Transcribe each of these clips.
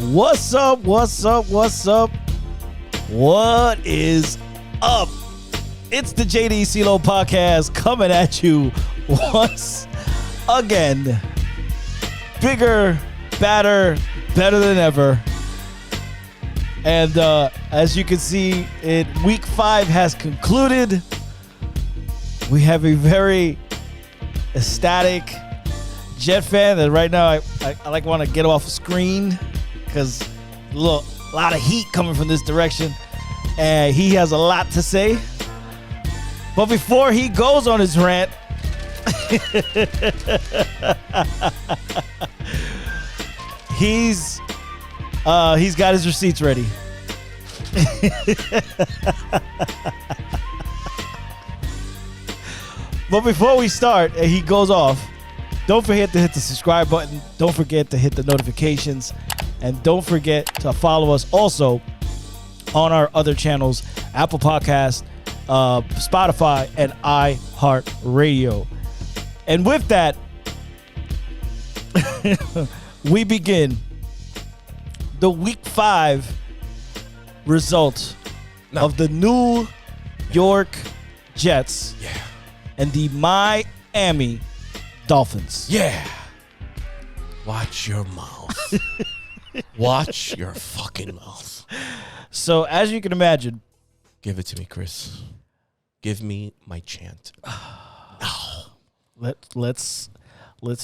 What's up? What's up? What's up? What is up? It's the JD CeeLo podcast coming at you once again. Bigger, badder, better than ever. And as you can see, week 5 has concluded. We have a very ecstatic Jet fan that right now I want to get off the screen because a lot of heat coming from this direction, and he has a lot to say. But before he goes on his rant, he's got his receipts ready. But before we start and he goes off, don't forget to hit the subscribe button. Don't forget to hit the notifications. And don't forget to follow us also on our other channels, Apple Podcasts, Spotify, and iHeartRadio. And with that, we begin the week 5 results of the New York Jets and the Miami Dolphins. Yeah. Watch your mouth. Watch your fucking mouth. So, as you can imagine, give it to me, Chris. Give me my chant. Let's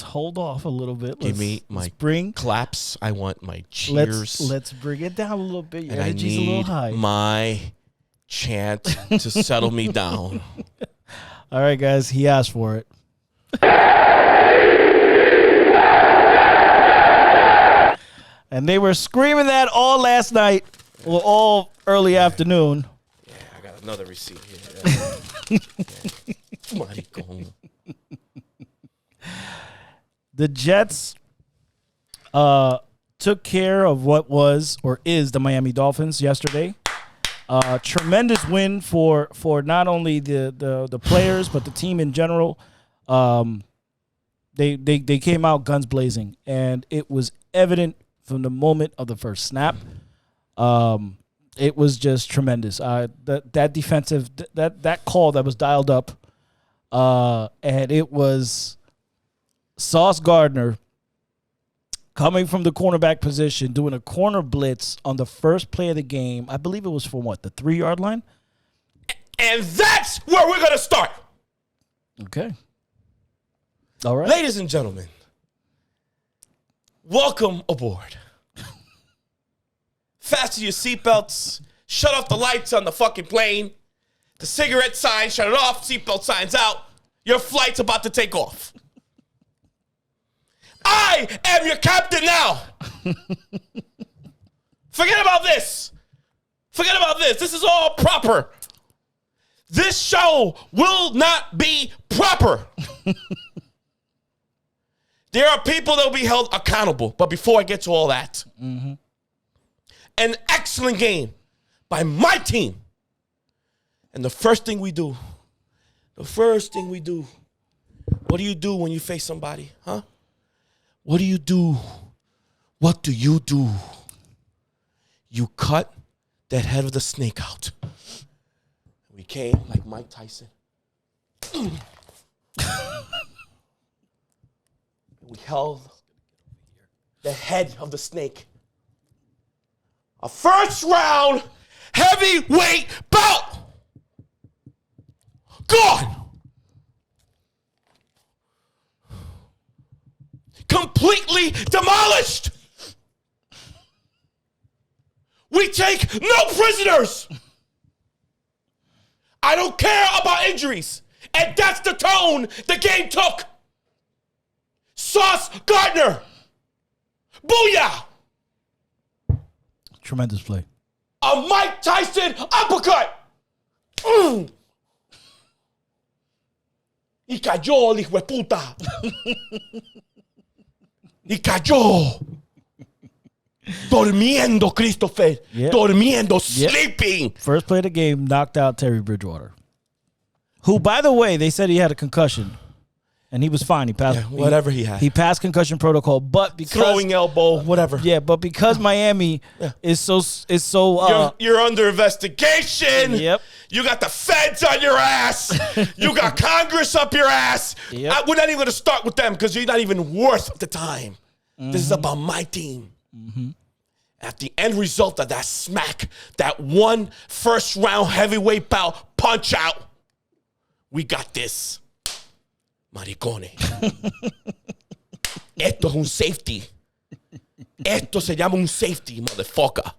hold off a little bit. Give me my claps. I want my cheers. Let's bring it down a little bit. Your and energy's I need a little high. My chant to settle me down. All right, guys. He asked for it. And they were screaming that all last night, or all early afternoon. Yeah, I got another receipt here. Maricón. The Jets took care of what was or is the Miami Dolphins yesterday. Tremendous win for not only the players but the team in general. They came out guns blazing, and it was evident from the moment of the first snap. It was just tremendous. That defensive that call that was dialed up, and it was Sauce Gardner coming from the cornerback position, doing a corner blitz on the first play of the game. I believe it was from the 3-yard line. And that's where we're going to start. Okay. All right. Ladies and gentlemen, welcome aboard. Fasten your seatbelts. Shut off the lights on the fucking plane. The cigarette sign, shut it off. Seatbelt signs out. Your flight's about to take off. I am your captain now. Forget about this. Forget about this. This is all proper. This show will not be proper. There are people that will be held accountable. But before I get to all that, an excellent game by my team. And the first thing we do, what do you do when you face somebody, huh? What do you do? What do you do? You cut that head of the snake out. We came like Mike Tyson. We held the head of the snake. A first round heavyweight bout. Gone. Completely demolished. We take no prisoners. I don't care about injuries. And that's the tone the game took. Sauce Gardner. Booyah. Tremendous play. A Mike Tyson uppercut. Y cayó el hijo de puta. Y cayó. Durmiendo, Christopher. Yep. Durmiendo, sleeping. First play of the game, knocked out Terry Bridgewater. Who, by the way, they said he had a concussion. and he was fine. He passed whatever he had. He passed concussion protocol, but because throwing elbow, whatever. Yeah, but because Miami is so you're under investigation. Yep. You got the feds on your ass. You got Congress up your ass. Yep. We're not even going to start with them because you're not even worth the time. This is about my team. At the end result of that smack, that one first round heavyweight bout punch out, we got this. Maricone. Esto es un safety. Esto se llama un safety, motherfucker.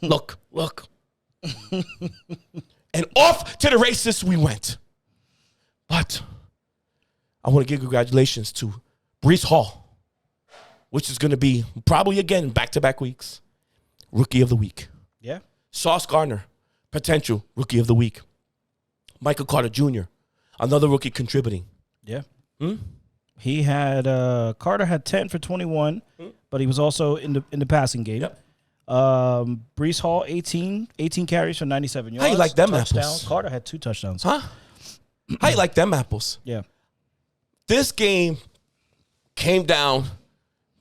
Look. And off to the races we went. But I want to give congratulations to Breece Hall, which is going to be probably again back-to-back weeks. Rookie of the week. Yeah. Sauce Gardner, potential Rookie of the week. Michael Carter Jr., another rookie contributing. Yeah. He had Carter had 10 for 21, but he was also in the passing game. Yep. Breece Hall 18 carries for 97 yards. How you like them touchdowns. apples? Carter had 2 touchdowns. Huh? How you like them apples? Yeah. This game came down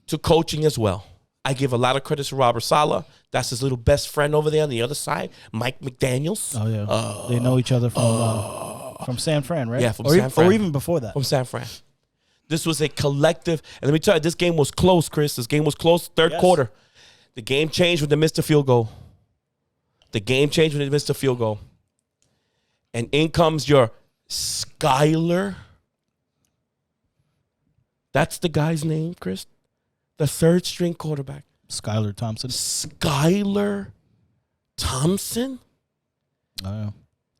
to coaching as well. I give a lot of credit to Robert Saleh. That's his little best friend over there on the other side, Mike McDaniels. Oh, yeah. They know each other from San Fran, right? Yeah, from San Fran. Or even before that. From San Fran. This was a collective. And let me tell you, this game was close, Chris. This game was close, third quarter. The game changed when they missed a field goal. And in comes your Skyler. That's the guy's name, Chris. The third string quarterback. Skylar Thompson. Skylar Thompson? Oh, yeah.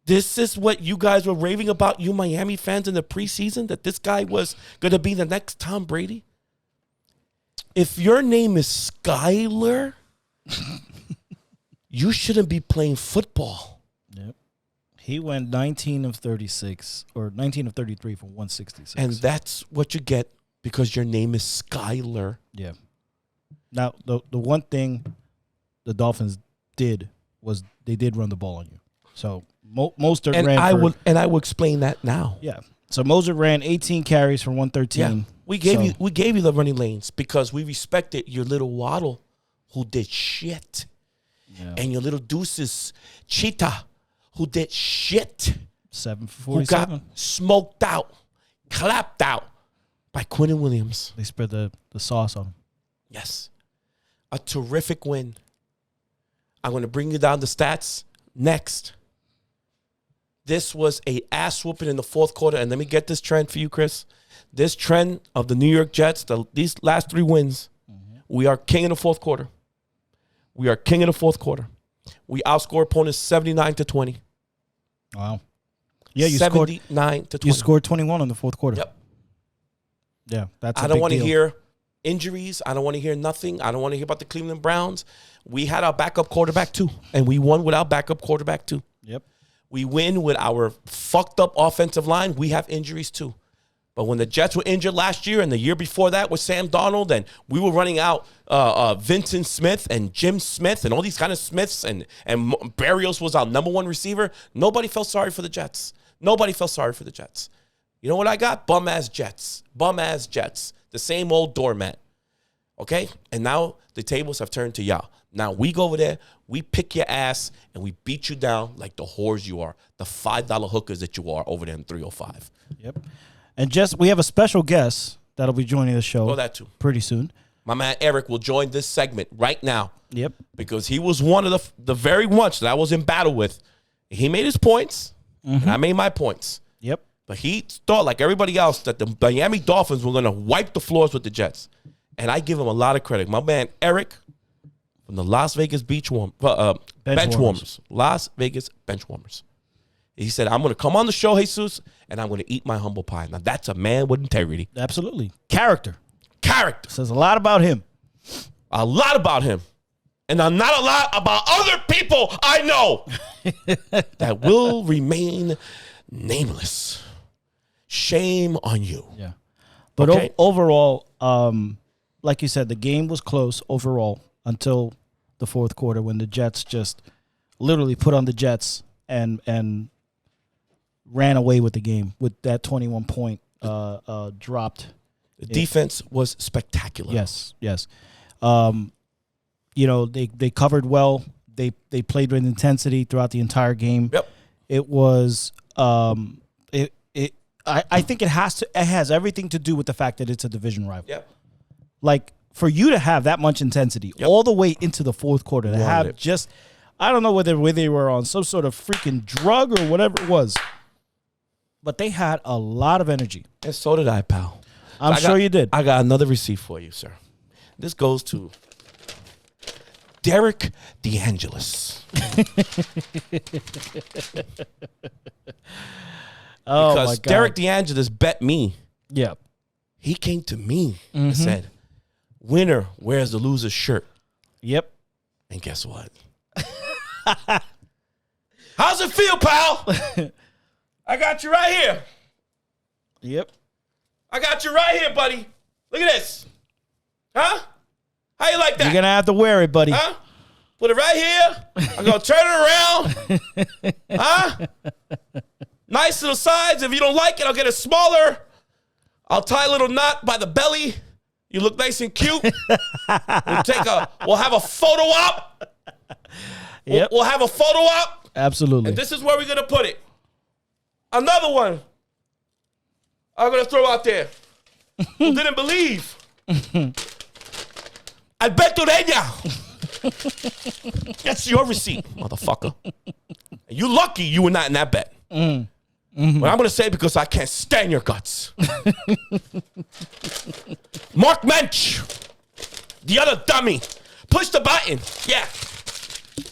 This is what you guys were raving about, you Miami fans, in the preseason, that this guy was going to be the next Tom Brady? If your name is Skylar, you shouldn't be playing football. Yep. He went 19 of 36, or 19 of 33 for 166. And that's what you get because your name is Skylar. Yeah. Now, the one thing the Dolphins did was they did run the ball on you. So Mostert ran. I will explain that now. Yeah. So Mostert ran 18 carries for 113. Yeah. We gave you the running lanes because we respected your little Waddle who did shit. Yeah. And your little Deuces Cheetah who did shit. 7 for Who 47. got smoked out, clapped out by Quinnen Williams. They spread the sauce on him. Yes. A terrific win. I'm going to bring you down the stats next. This was a ass whooping in the fourth quarter. And let me get this trend for you, Chris. This trend of the New York Jets, these last 3 wins, we are king in the fourth quarter. We outscore opponents 79-20. Wow. Yeah, you 79-20. You scored 21 in the fourth quarter. Yep. Yeah, that's. I don't want to hear injuries. I don't want to hear nothing. I don't want to hear about the Cleveland Browns. We had our backup quarterback too, and we won with our backup quarterback too. Yep. We win with our fucked up offensive line. We have injuries too. But when the Jets were injured last year and the year before that with Sam Darnold, and we were running out Vincent Smith and Jim Smith and all these kind of Smiths, and Barrios was our number 1 receiver, nobody felt sorry for the Jets. You know what I got? Bum-ass Jets. The same old doormat. Okay? And now the tables have turned to y'all. Now we go over there, we pick your ass, and we beat you down like the whores you are, the $5 hookers that you are over there in 305. Yep. And we have a special guest that'll be joining the show. Oh, that too. Pretty soon. My man Eric will join this segment right now. Yep. Because he was one of the very ones that I was in battle with. He made his points, and I made my points. Yep. But he thought, like everybody else, that the Miami Dolphins were going to wipe the floors with the Jets. And I give him a lot of credit. My man Eric from the Las Vegas Benchwarmers. Las Vegas Benchwarmers. He said, I'm going to come on the show, Jesus, and I'm going to eat my humble pie. Now, that's a man with integrity. Absolutely. Character. Says a lot about him. A lot about him. And not a lot about other people I know that will remain nameless. Shame on you. Yeah. But okay? Overall, like you said, the game was close overall until the fourth quarter when the Jets just literally put on the Jets and ran away with the game with that 21-point dropped. The defense was spectacular. Yes. They covered well. They played with intensity throughout the entire game. Yep. It was I think it has everything to do with the fact that it's a division rival. Yep. Like, for you to have that much intensity all the way into the fourth quarter, to have just, I don't know whether they were on some sort of freaking drug or whatever it was, but they had a lot of energy. And so did I, pal. I'm sure you did. I got another receipt for you, sir. This goes to Derek DeAngelis. Oh, because my God. Derek DeAngelis bet me. Yeah. He came to me and said, winner wears the loser's shirt. Yep. And guess what? How's it feel, pal? I got you right here. Yep. I got you right here, buddy. Look at this. Huh? How you like that? You're going to have to wear it, buddy. Huh? Put it right here. I'm going to turn it around. Huh? Nice little size. If you don't like it, I'll get it smaller. I'll tie a little knot by the belly. You look nice and cute. We'll have a photo op. Yep. We'll have a photo op. Absolutely. And this is where we're going to put it. Another one I'm going to throw out there. Who didn't believe? Alberto Reña. That's your receipt, motherfucker. And you lucky you were not in that bet. But I'm going to say it because I can't stand your guts. Mark Mensch, the other dummy. Push the button. Yeah.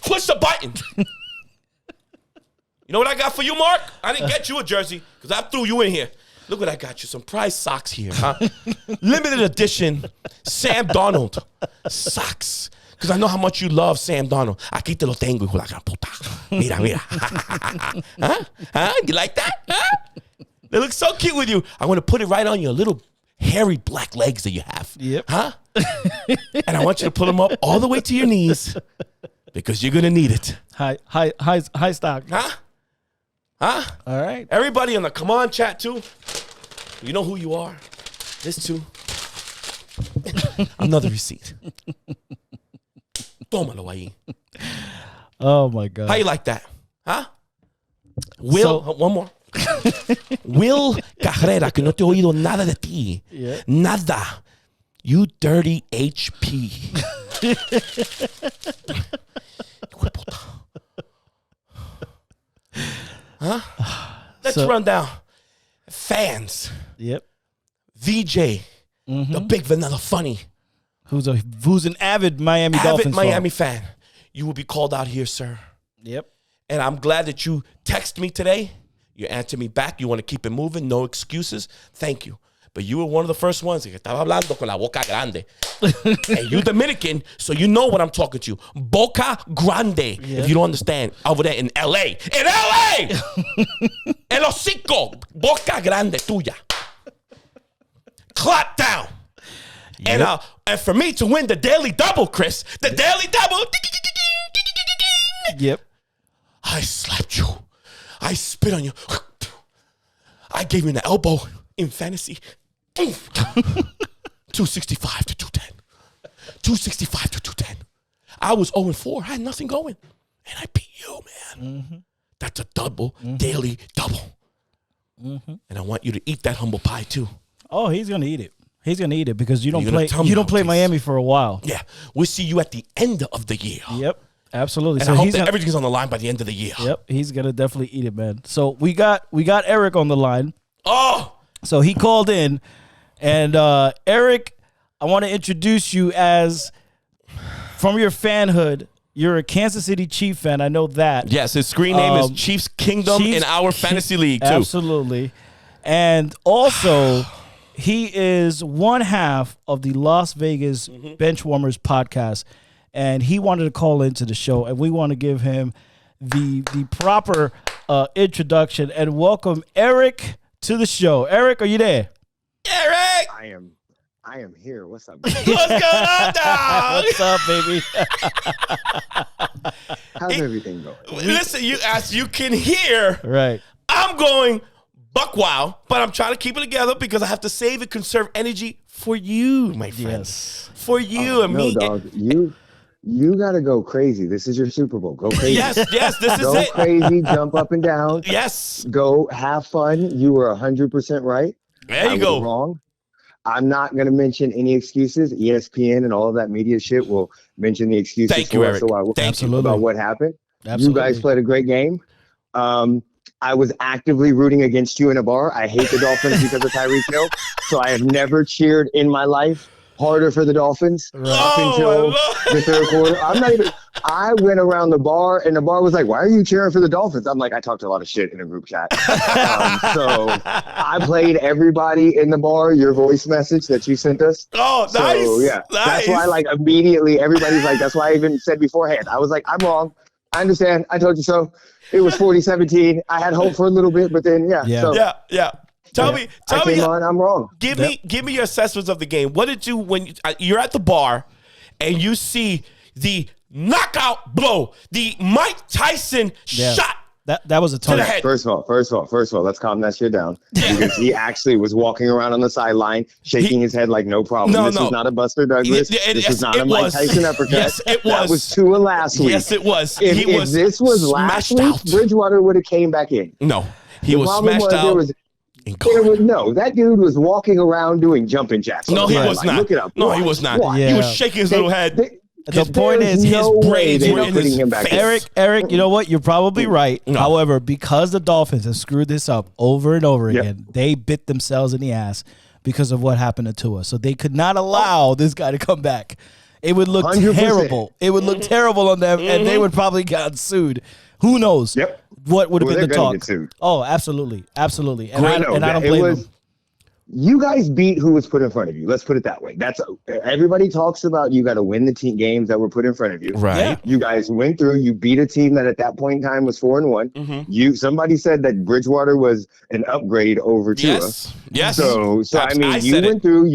Push the button. You know what I got for you, Mark? I didn't get you a jersey because I threw you in here. Look what I got you. Some prize socks here, huh? Limited edition Sam Donald socks. Because I know how much you love Sam Donald. Aquí te lo tengo, hijo de la gran puta. Mira, mira. Huh? Huh? You like that? Huh? They look so cute with you. I want to put it right on your little hairy black legs that you have. Yep. Huh? And I want you to pull them up all the way to your knees because you're going to need it. High stock. Huh? Huh? All right. Everybody on the Come On chat, too. You know who you are. This, too. Another receipt. Tómalo ahí. Oh, my God. How you like that? Huh? Will, one more. Will Carrera, que no te he oído nada de ti. Yeah. Nada. You dirty HP. Huh? Let's run down. Fans. Yep. VJ. The Big Vanilla Funny. Who's an avid Miami Dolphins Miami fan. You will be called out here, sir. Yep. And I'm glad that you text me today. You answer me back. You want to keep it moving. No excuses. Thank you. But you were one of the first ones que estaba hablando con la boca grande. And you Dominican, so you know what I'm talking to you. Boca grande. Yeah. If you don't understand, over there in L.A. In L.A. El hocico. Boca grande tuya. Clap down. Yep. And for me to win the Daily Double, Chris, the Daily Double. Yep. I slapped you. I spit on you. I gave you an elbow in fantasy. 265 to 210. 265 to 210. I was 0-4. I had nothing going. And I beat you, man. That's a double, daily double. And I want you to eat that humble pie, too. Oh, he's going to eat it. He's going to eat it because you don't play Miami for a while. Yeah. We'll see you at the end of the year. Yep. Absolutely. And so I hope that everything's on the line by the end of the year. Yep. He's going to definitely eat it, man. So we got Eric on the line. Oh. So he called in. And Eric, I want to introduce you as, from your fanhood, you're a Kansas City Chief fan. I know that. Yes, his screen name is Chiefs Kingdom in our fantasy league, too. Absolutely. And also, he is one half of the Las Vegas Benchwarmers podcast. And he wanted to call into the show. And we want to give him the proper introduction and welcome Eric to the show. Eric, are you there? Eric! I am here. What's up? What's going on, dog? What's up, baby? How's everything going? Listen, as you can hear, Right. I'm going buck wild, but I'm trying to keep it together because I have to save and conserve energy for you, my friend. Yes. For you and No, me. dog. You gotta go crazy. This is your Super Bowl. Go crazy. Yes, this is Go it. crazy. Jump up and down. Yes. Go have fun. You were 100% right. There I you was go. wrong. I'm not going to mention any excuses. ESPN and all of that media shit will mention the excuses Thank you, for us Eric. Thank you. about what happened. Absolutely. You guys played a great game. I was actively rooting against you in a bar. I hate the Dolphins because of Tyreek Hill. So I have never cheered in my life harder for the Dolphins up until the third quarter. I went around the bar and the bar was like, why are you cheering for the Dolphins? I'm like, I talked a lot of shit in a group chat. So I played everybody in the bar, your voice message that you sent us. Oh, So, nice. yeah, Nice. that's why immediately everybody's like, that's why I even said beforehand. I was like, I'm wrong. I understand. I told you so. It was 40-17. I had hope for a little bit, but then, So, yeah. Tell me, I'm wrong. Give me your assessments of the game. What did you when you're at the bar and you see the knockout blow, the Mike Tyson shot? That was a ton. First of all, let's calm that shit down. Because he actually was walking around on the sideline, shaking his head like no problem. This was not a Buster Douglas. This was not a Mike Tyson uppercut. Yes, it was. That was Tua last week. Yes, it was. If this was last week, Bridgewater would have came back in. No, he was smashed out. That dude was walking around doing jumping jacks. No, he was not. Look it up. No, he was not. Yeah. He was shaking his little head. The point is, his braids were in his face. Eric, you know what? You're probably right. No. However, because the Dolphins have screwed this up over and over again, they bit themselves in the ass because of what happened to Tua. So they could not allow this guy to come back. It would look 100%. Terrible. It would look terrible on them, and they would probably get sued. Who knows? What would have been the talk? Oh, absolutely. And I don't blame them. You guys beat who was put in front of you. Let's put it that way. That's everybody talks about. You got to win the team games that were put in front of you. Right. Yeah. You guys went through. You beat a team that at that point in time was 4-1. Mm-hmm. Somebody said that Bridgewater was an upgrade over Tua. Yes. So I mean, you went through.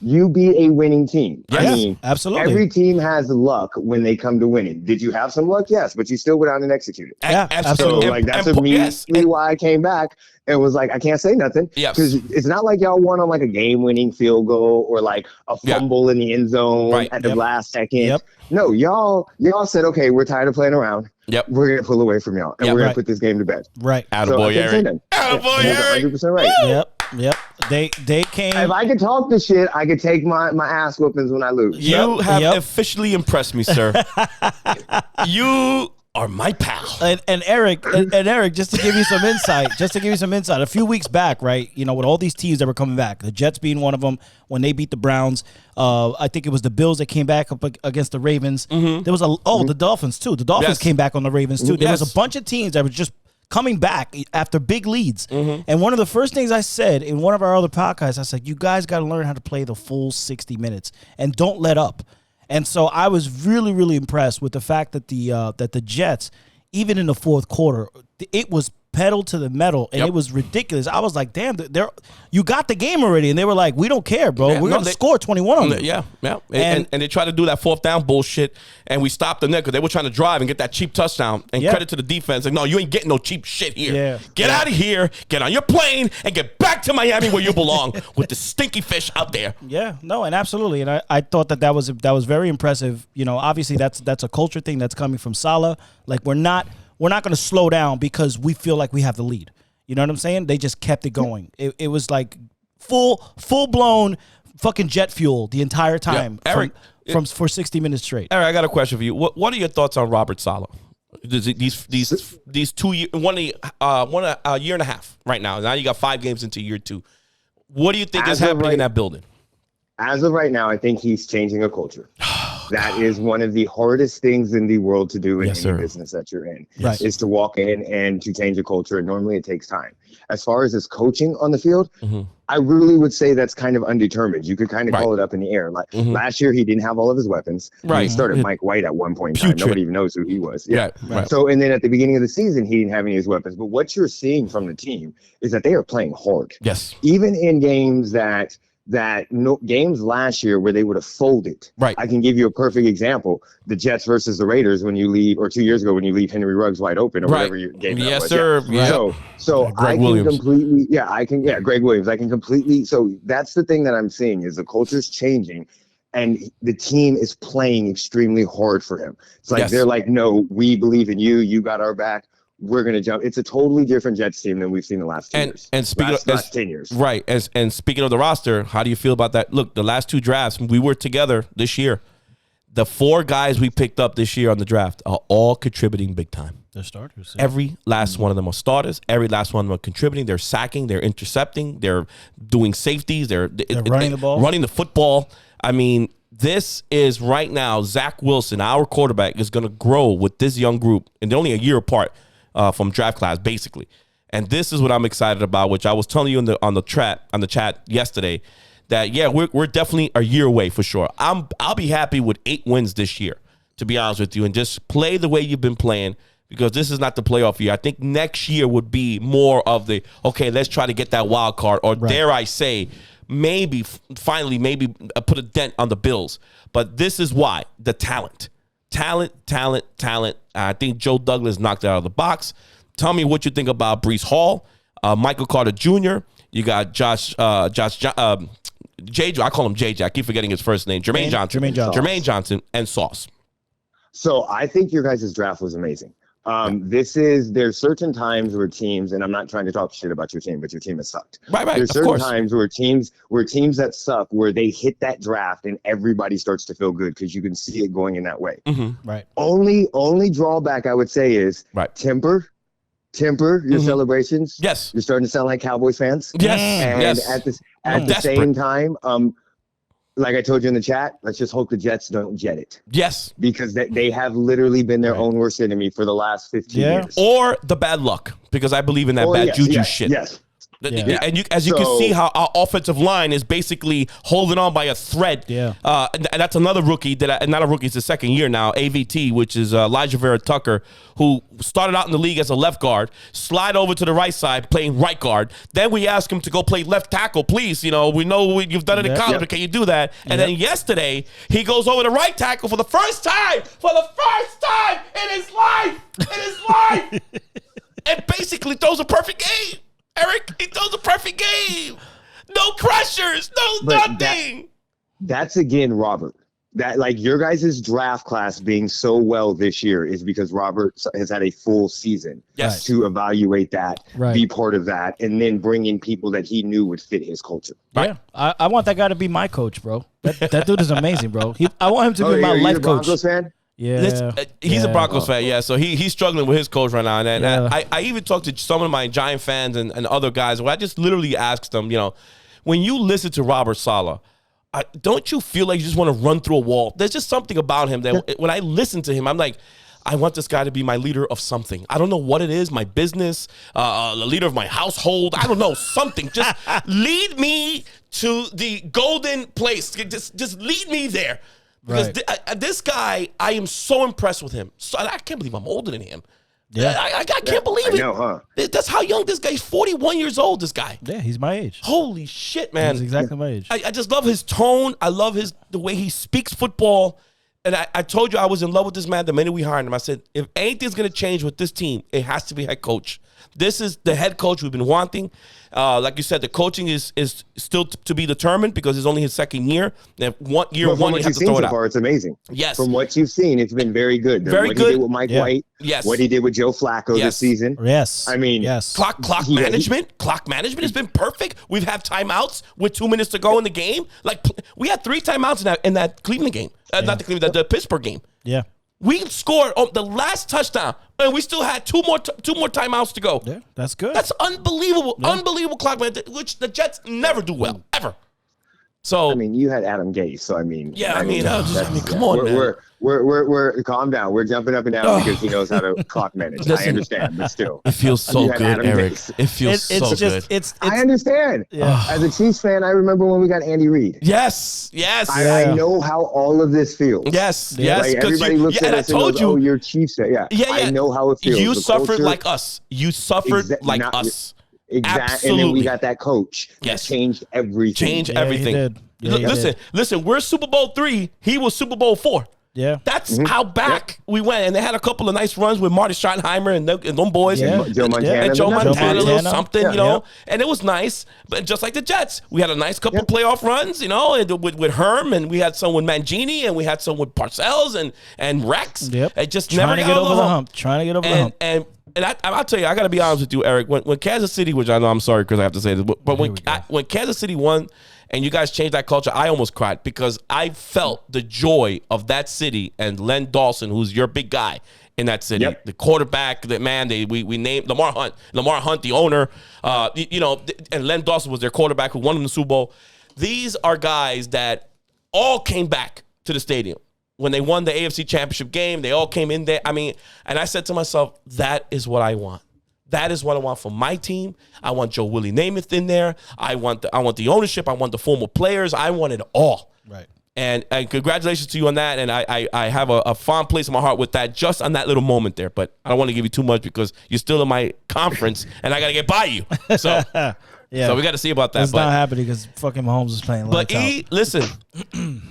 You beat a winning team. Yes. I mean, absolutely. Every team has luck when they come to winning. Did you have some luck? Yes, but you still went out and executed. Yeah, absolutely. So that's immediately why I came back. It was like, I can't say nothing because it's not like y'all won on like a game-winning field goal or like a fumble in the end zone at the last second. No, y'all said, okay, we're tired of playing around. We're going to pull away from y'all and we're going to put this game to bed. Right. Attaboy, Eric. Attaboy, Eric. 100% right. Yep. They came. If I could talk this shit, I could take my ass whoopings when I lose. You have officially impressed me, sir. You are my pal. And Eric, just to give you some insight, a few weeks back, right, with all these teams that were coming back, the Jets being one of them, when they beat the Browns, I think it was the Bills that came back up against the Ravens. Mm-hmm. There was the Dolphins too. The Dolphins came back on the Ravens too. There was a bunch of teams that were just coming back after big leads. Mm-hmm. And one of the first things I said in one of our other podcasts, I said, you guys got to learn how to play the full 60 minutes and don't let up. And so I was really, really impressed with the fact that the Jets, even in the fourth quarter, it was pedal to the metal, and it was ridiculous. I was like, damn, you got the game already. And they were like, we don't care, bro. We're going to score 21 on them. Yeah. And they tried to do that fourth down bullshit, and we stopped them there because they were trying to drive and get that cheap touchdown. And credit to the defense. Like, no, you ain't getting no cheap shit here. Yeah. Get out of here, get on your plane, and get back to Miami where you belong with the stinky fish out there. Yeah, no, and absolutely. And I thought that was very impressive. Obviously that's a culture thing that's coming from Saleh. Like, we're not going to slow down because we feel like we have the lead. You know what I'm saying? They just kept it going. It was like full blown fucking jet fuel the entire time. Eric, for 60 minutes straight. Eric, I got a question for you. What are your thoughts on Robert Saleh? These 2 years, a year and a half right now. Now you got 5 games into year 2. What do you think is happening in that building? As of right now, I think he's changing a culture. That is one of the hardest things in the world to do in any business that you're in, is to walk in and to change a culture. And normally it takes time. As far as his coaching on the field, I really would say that's kind of undetermined. You could kind of call it up in the air. Like last year, he didn't have all of his weapons. Right. He started Mike White at one point in time. Nobody even knows who he was. Yeah. Right. So, and then at the beginning of the season, he didn't have any of his weapons. But what you're seeing from the team is that they are playing hard. Yes. Even in games that that games last year where they would have folded. Right. I can give you a perfect example. The Jets versus the Raiders when you leave, or 2 years ago when you leave Henry Ruggs wide open, or whatever your game yes, was. sir. Yeah. So I can Williams. completely, Greg Williams. I can completely, so that's the thing that I'm seeing is the culture's changing. And the team is playing extremely hard for him. It's like they're like, no, we believe in you. You got our back. We're going to jump. It's a totally different Jets team than we've seen the last 2 years. And speaking last 10 years. Right. And speaking of the roster, how do you feel about that? Look, the last 2 drafts, we were together this year. The 4 guys we picked up this year on the draft are all contributing big time. They're starters. Yeah. Every last one of them are starters. Every last one of them are contributing. They're sacking. They're intercepting. They're doing safeties. They're running the ball. Running the football. I mean, this is right now, Zach Wilson, our quarterback, is going to grow with this young group. And they're only a year apart from draft class, basically. And this is what I'm excited about, which I was telling you on the chat yesterday, that, we're definitely a year away for sure. I'll be happy with 8 wins this year, to be honest with you, and just play the way you've been playing, because this is not the playoff year. I think next year would be more of the, okay, let's try to get that wild card, or dare I say, maybe put a dent on the Bills. But this is why. The talent. I think Joe Douglas knocked it out of the box. Tell me what you think about Breece Hall, Michael Carter Jr. You got JJ. I call him JJ. I keep forgetting his first name. Jermaine Johnson and Sauce. So I think your guys' draft was amazing. There's certain times where teams, and I'm not trying to talk shit about your team, but your team has sucked. Right. There's certain times where teams that suck, where they hit that draft and everybody starts to feel good because you can see it going in that way. Mm-hmm. Right. Only drawback I would say is temper your celebrations. Yes. You're starting to sound like Cowboys fans. Yes. And at the same time, like I told you in the chat, let's just hope the Jets don't jet it. Yes. Because they have literally been their own worst enemy for the last 15 years. Or the bad luck, because I believe in that bad juju shit. Yes. Yeah. And you can see how our offensive line is basically holding on by a thread. Yeah. And that's another rookie not a rookie, it's the second year now, AVT, which is Elijah Vera Tucker, who started out in the league as a left guard, slide over to the right side, playing right guard. Then we ask him to go play left tackle, please. We know you've done it in college, but can you do that? And then yesterday, he goes over to right tackle for the first time in his life, and basically throws a perfect game. Eric, he throws a perfect game. No pressures, nothing. That's again, Robert. That, like, your guys' draft class being so well this year is because Robert has had a full season to evaluate that, be part of that, and then bring in people that he knew would fit his culture. Yeah, I want that guy to be my coach, bro. That dude is amazing, bro. I want him to be my life coach. Broncos fan? Yeah, he's a Broncos fan, so he's struggling with his coach right now. And I even talked to some of my Giant fans and other guys where I just literally asked them, when you listen to Robert Saleh, don't you feel like you just want to run through a wall? There's just something about him that when I listen to him, I'm like, I want this guy to be my leader of something. I don't know what it is, my business, the leader of my household. I don't know, something. Just lead me to the golden place. Just lead me there. Because this guy, I am so impressed with him. So I can't believe I'm older than him. Yeah, I can't believe it. I know, huh? That's how young this guy is. 41 years old, this guy. Yeah, he's my age. Holy shit, man. He's exactly my age. I just love his tone. I love the way he speaks football. And I told you I was in love with this man the minute we hired him. I said, if anything's going to change with this team, it has to be head coach. This is the head coach we've been wanting. Like you said, the coaching is still to be determined because it's only his second year. And from what you've seen so far, it's amazing. Yes. From what you've seen, it's been very good. Very what good. He did with Mike White. Yes. What he did with Joe Flacco this season. Yes. I mean, clock management. Clock management has been perfect. We've had timeouts with 2 minutes to go in the game. Like, we had 3 timeouts in that Cleveland game. Not the Cleveland, the Pittsburgh game. Yeah. We scored on the last touchdown, and we still had two more timeouts to go. Yeah, that's good. That's unbelievable. Yeah. Unbelievable clock management, which the Jets never do well, ever. So I mean, you had Adam Gase, so I mean, come on, man. We're calm down. We're jumping up and down because he knows how to clock manage. Listen, I understand, but still, it feels so good, Eric. It feels so good. I understand. Yeah. As a Chiefs fan, I remember when we got Andy Reid. Yes. I know how all of this feels. Yes. Like, everybody looks at us and goes, "Oh, you're Chiefs fan." Yeah. I know how it feels. You suffered like us. You suffered like us. Exactly. And then we got that coach that changed everything. Changed everything. Listen, we're Super Bowl 3. He was Super Bowl 4. Yeah. That's how back we went. And they had a couple of nice runs with Marty Schottenheimer and them boys. Yeah. And Joe Montana. And Joe Montana, a little something, you know. And it was nice. But just like the Jets, we had a nice couple playoff runs, and with Herm, and we had some with Mangini, and we had some with Parcells and Rex. Yep. It just Trying never to get over the hump. Trying to get over the hump. And I'll tell you, I got to be honest with you, Eric. When Kansas City, which I know I'm sorry because I have to say this, but when Kansas City won and you guys changed that culture, I almost cried because I felt the joy of that city and Len Dawson, who's your big guy in that city, the quarterback, we named Lamar Hunt, the owner, and Len Dawson was their quarterback who won them the Super Bowl. These are guys that all came back to the stadium. When they won the AFC Championship game, they all came in there. I mean, and I said to myself, that is what I want. That is what I want for my team. I want Joe Willie Namath in there. I want the ownership. I want the former players. I want it all. Right. And congratulations to you on that. And I have a fond place in my heart with that, just on that little moment there. But I don't want to give you too much because you're still in my conference, and I got to get by you. So. Yeah. So we got to see about that. It's not happening because fucking Mahomes is playing. But listen,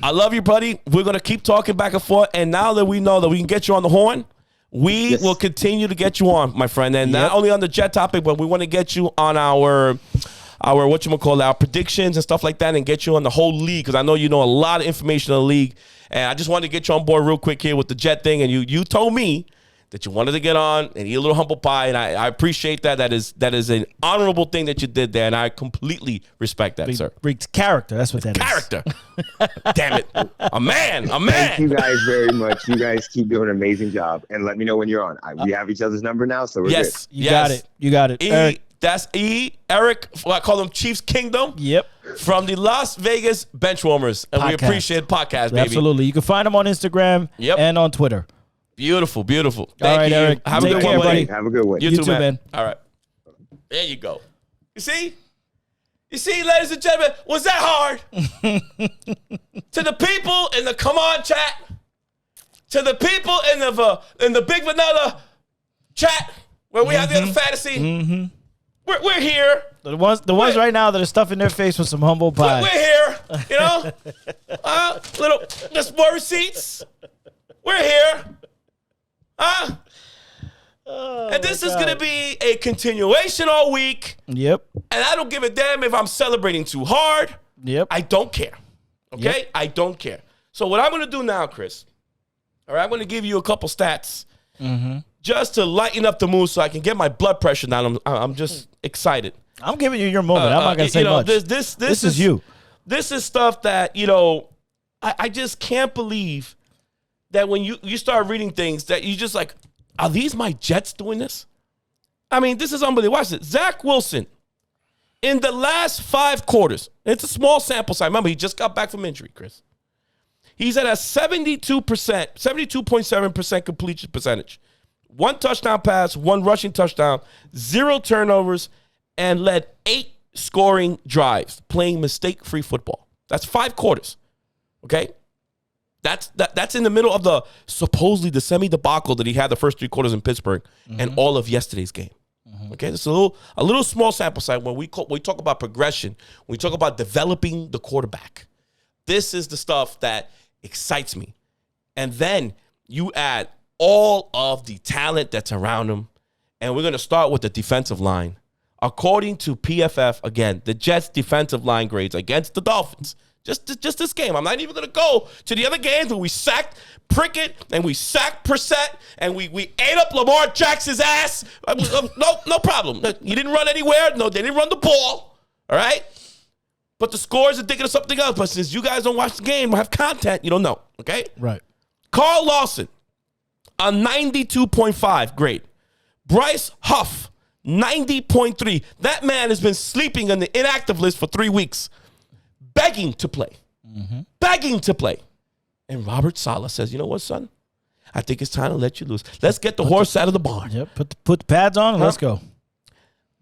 I love you, buddy. We're going to keep talking back and forth. And now that we know that we can get you on the horn, we will continue to get you on, my friend. And not only on the Jet topic, but we want to get you on our our predictions and stuff like that, and get you on the whole league, because I know you know a lot of information on the league. And I just wanted to get you on board real quick here with the Jet thing. And you told me that you wanted to get on and eat a little humble pie, and I appreciate that. That is an honorable thing that you did there, and I completely respect that, sir. Character, that's what that is. Character. Damn it. A man. Thank you guys very much. You guys keep doing an amazing job, and let me know when you're on. We have each other's number now, so we're good. You got it. Eric. That's Eric, I call him Chiefs Kingdom. Yep. From the Las Vegas Benchwarmers, and we appreciate podcast, baby. Absolutely. You can find him on Instagram and on Twitter. Beautiful. All right, Eric. Have a good one, buddy. Have a good one. You too, man. All right. There you go. You see, ladies and gentlemen, was that hard? To the people in the Come On chat, to the people in the Big Vanilla chat, where we have the other fantasy, we're here. The ones right now that are stuffing their face with some humble pie. We're here, just more receipts. We're here. And this is going to be a continuation all week. Yep. And I don't give a damn if I'm celebrating too hard. Yep. I don't care. Okay? Yep. I don't care. So what I'm going to do now, Chris, all right, I'm going to give you a couple stats just to lighten up the mood so I can get my blood pressure down. I'm just excited. I'm giving you your moment. I'm not going to say much. This is you. This is stuff that, I just can't believe that when you start reading things that you just like, are these my Jets doing this? I mean, this is unbelievable. Watch it. Zach Wilson, in the last 5 quarters, it's a small sample size. Remember, he just got back from injury, Chris. He's at a 72.7% completion percentage. 1 touchdown pass, 1 rushing touchdown, 0 turnovers, and led 8 scoring drives, playing mistake-free football. That's 5 quarters, okay? That's in the middle of the supposedly the semi-debacle that he had the first 3 quarters in Pittsburgh and all of yesterday's game. Okay, it's a little small sample size when we talk about progression, when we talk about developing the quarterback. This is the stuff that excites me. And then you add all of the talent that's around him, and we're going to start with the defensive line. According to PFF, again, the Jets' defensive line grades against the Dolphins. Just this game. I'm not even going to go to the other games where we sacked Prickett and we sacked Brissett and we ate up Lamar Jackson's ass. No problem. You didn't run anywhere. No, they didn't run the ball. All right? But the scores are thinking of something else. But since you guys don't watch the game or have content, you don't know. Okay? Right. Carl Lawson, a 92.5 grade. Bryce Huff, 90.3. That man has been sleeping on the inactive list for 3 weeks. Begging to play. And Robert Saleh says, you know what, son? I think it's time to let you loose. Let's get the horse out of the barn. Yep. Put the pads on and let's go.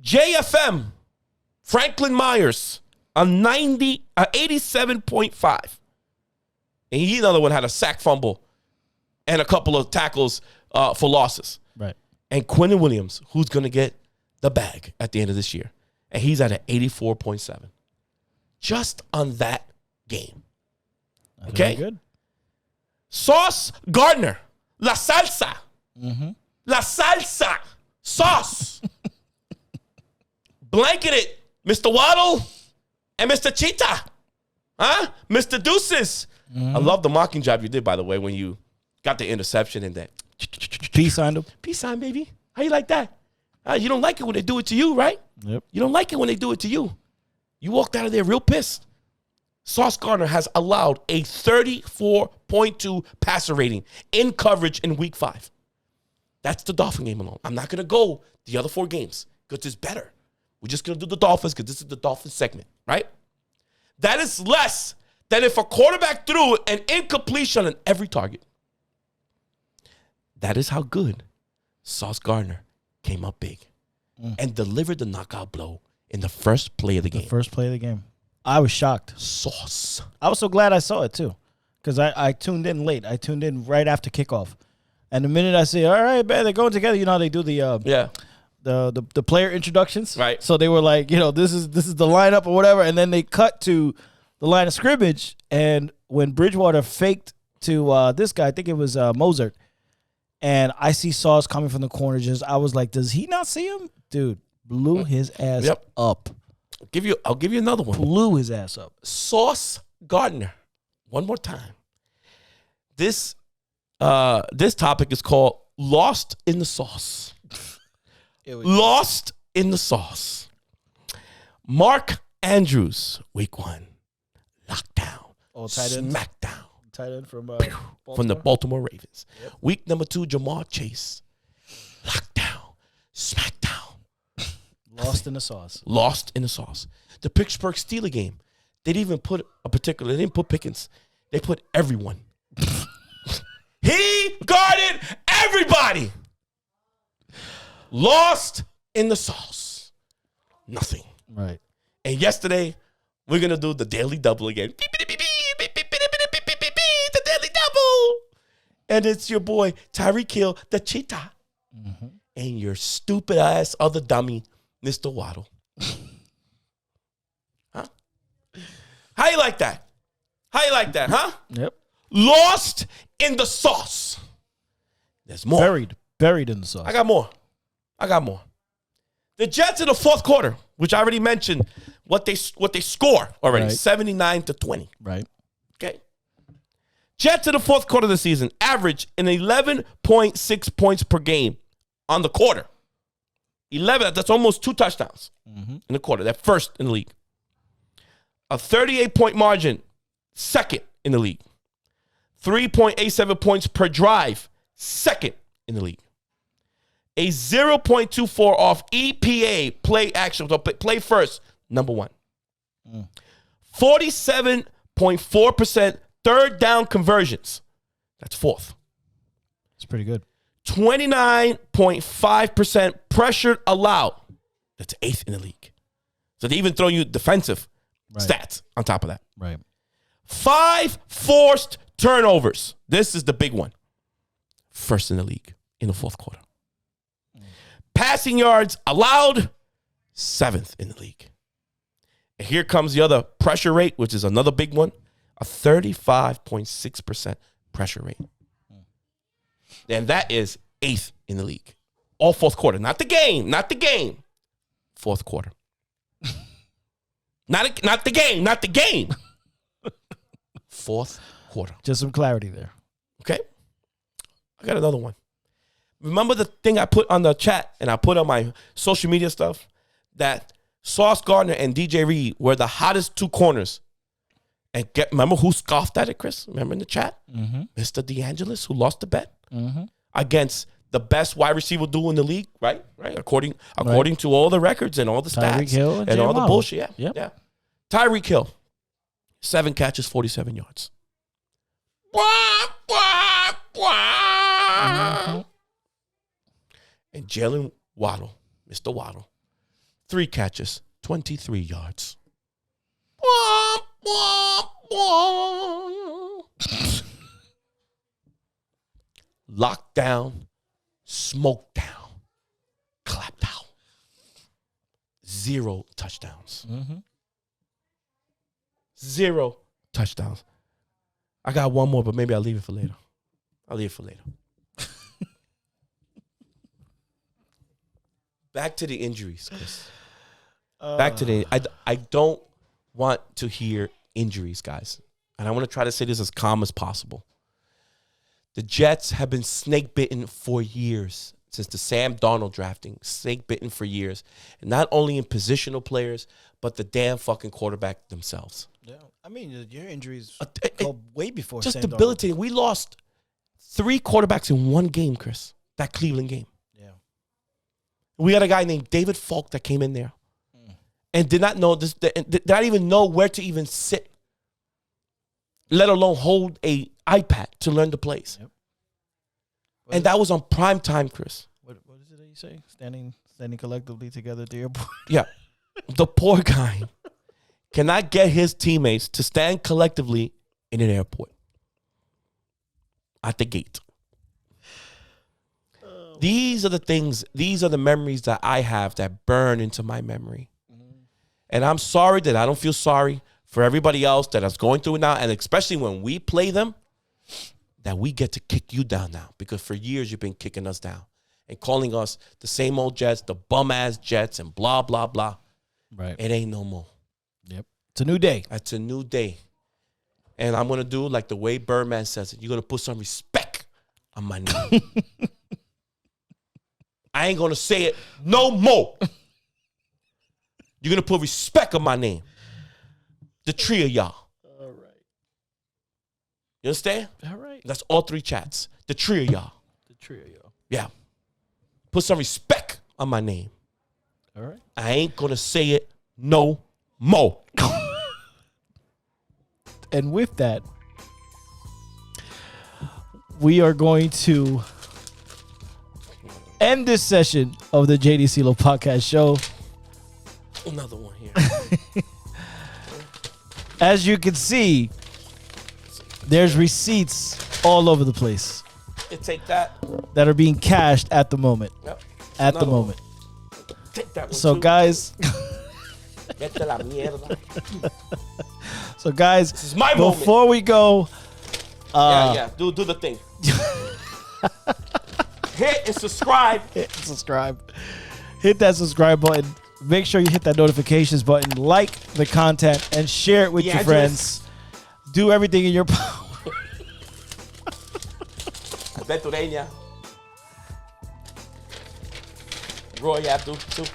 JFM, Franklin Myers, a 87.5. And he, another one, had a sack fumble and a couple of tackles for losses. Right. And Quinnen Williams, who's going to get the bag at the end of this year. and he's at an 84.7. Just on that game. Okay? Good. Sauce Gardner. La salsa. La salsa. Sauce. Blanketed Mr. Waddle and Mr. Cheetah. Huh? Mr. Deuces. I love the mocking job you did, by the way, when you got the interception and that. Peace signed him. Peace sign, baby. How you like that? You don't like it when they do it to you, right? Yep. You don't like it when they do it to you. You walked out of there real pissed. Sauce Gardner has allowed a 34.2 passer rating in coverage in week 5. That's the Dolphin game alone. I'm not going to go the other 4 games because it's better. We're just going to do the Dolphins because this is the Dolphins segment, right? That is less than if a quarterback threw an incompletion on every target. That is how good Sauce Gardner came up big and delivered the knockout blow in the first play of the game. The first play of the game. I was shocked. Sauce. I was so glad I saw it, too, because I tuned in late. I tuned in right after kickoff. And the minute I see, all right, man, they're going together, you know how they do the player introductions? Right. So they were like, this is the lineup or whatever, and then they cut to the line of scrimmage, and when Bridgewater faked to this guy, I think it was Mozart, and I see Sauce coming from the corner, I was like, does he not see him? Dude, blew his ass up. I'll give you another one. Blew his ass up. Sauce Gardner. One more time. This topic is called Lost in the Sauce. Lost in the Sauce. Mark Andrews, week 1. Lockdown. Smackdown. Tight end from the Baltimore Ravens. Yep. Week number 2, Jamar Chase. Lockdown. Smackdown. Lost in the sauce. Lost in the sauce. The Pittsburgh Steelers game. They didn't put Pickens. They put everyone. He guarded everybody. Lost in the sauce. Nothing. Right. And yesterday, we're going to do the daily double again. The daily double. And it's your boy, Tyreek Hill, the cheetah. And your stupid ass other dummy, Mr. Waddle. Huh? How you like that? How you like that, huh? Yep. Lost in the sauce. There's more. Buried in the sauce. I got more. The Jets in the fourth quarter, which I already mentioned, what they score already, 79-20. Right. Okay. Jets in the fourth quarter of the season average an 11.6 points per game on the quarter. 11, that's almost 2 touchdowns in the quarter. They're first in the league. A 38-point margin, second in the league. 3.87 points per drive, second in the league. A 0.24 off EPA play action, so play first, number 1. 47.4% third down conversions. That's fourth. It's pretty good. 29.5% pressure allowed. That's 8th in the league. So they even throw you defensive stats on top of that. Right. 5 forced turnovers. This is the big one. First in the league in the fourth quarter. Passing yards allowed, 7th in the league. And here comes the other pressure rate, which is another big one. A 35.6% pressure rate. And that is 8th in the league. All fourth quarter. Not the game. Fourth quarter. Not the game. Fourth quarter. Just some clarity there. Okay. I got another one. Remember the thing I put on the chat and I put on my social media stuff? That Sauce Gardner and DJ Reed were the hottest 2 corners. And remember who scoffed at it, Chris? Remember in the chat? Mr. DeAngelis, who lost the bet against the best wide receiver duo in the league, right? According to all the records and all the stats Tyreek Hill and all the Waddle. bullshit. Yeah. Tyreek Hill, 7 catches, 47 yards. And Jalen Waddle, Mr. Waddle, 3 catches, 23 yards. Lockdown, smoke down, clapped out. 0 touchdowns. Mm-hmm. 0 touchdowns. I got one more, but maybe I'll leave it for later. Back to the injuries, Chris. Back to the... I don't want to hear injuries, guys. And I want to try to say this as calm as possible. The Jets have been snake bitten for years. Since the Sam Darnold drafting, snake bitten for years. And not only in positional players, but the damn fucking quarterback themselves. Yeah. I mean, your injuries go way before just Sam debilitating. We lost 3 quarterbacks in one game, Chris. That Cleveland game. Yeah. We had a guy named David Falk that came in there and did not know this, did not even know where to even sit, let alone hold a iPad to learn the plays. Yep. And that was on prime time, Chris. What is it that you say? Standing collectively together at the airport. Yeah. The poor guy cannot get his teammates to stand collectively in an airport. At the gate. These are the things, these are the memories that I have that burn into my memory. And I'm sorry that I don't feel sorry for everybody else that is going through it now. And especially when we play them, that we get to kick you down now. Because for years you've been kicking us down and calling us the same old Jets, the bum-ass Jets, and blah, blah, blah. Right. It ain't no more. Yep. It's a new day. It's a new day. And I'm going to do like the way Birdman says it. You're going to put some respect on my name. I ain't going to say it no more. You're going to put respect on my name. The 3 of y'all. All right. You understand? All right. That's all 3 chats. The 3 of y'all. The 3 of y'all. Yeah. Put some respect on my name. All right. I ain't going to say it no more. And with that, we are going to end this session of the JD CeeLo Podcast Show. Another one here. As you can see, there's receipts all over the place. You take that. That are being cashed at the moment. Yep. At the moment. Take that one So too. guys. Vete la mierda. So guys, this is my moment. Before we go, yeah. Do the thing. Hit and subscribe. Hit that subscribe button. Make sure you hit that notifications button. Like the content and share it with your friends. Do everything in your power. Ventureña. Roy Abdul too.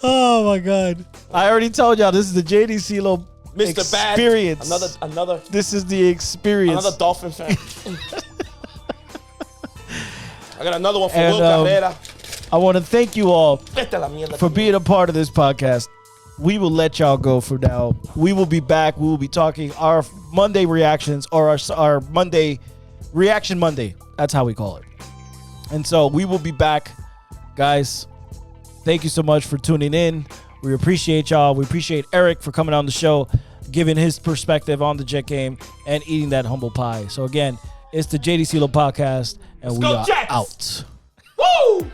Oh my God! I already told y'all this is the JD CeeLo Mr. experience. Bad. Another. This is the experience. Another Dolphin fan. I got another one for Will Cabrera. I want to thank you all for being a part of this podcast. We will let y'all go for now. We will be back. We will be talking our Monday reactions or our Monday Reaction Monday. That's how we call it. And so we will be back, guys. Thank you so much for tuning in. We appreciate y'all. We appreciate Eric for coming on the show, giving his perspective on the Jet game and eating that humble pie. So again, it's the JD CeeLo Podcast, and we are out. Woo!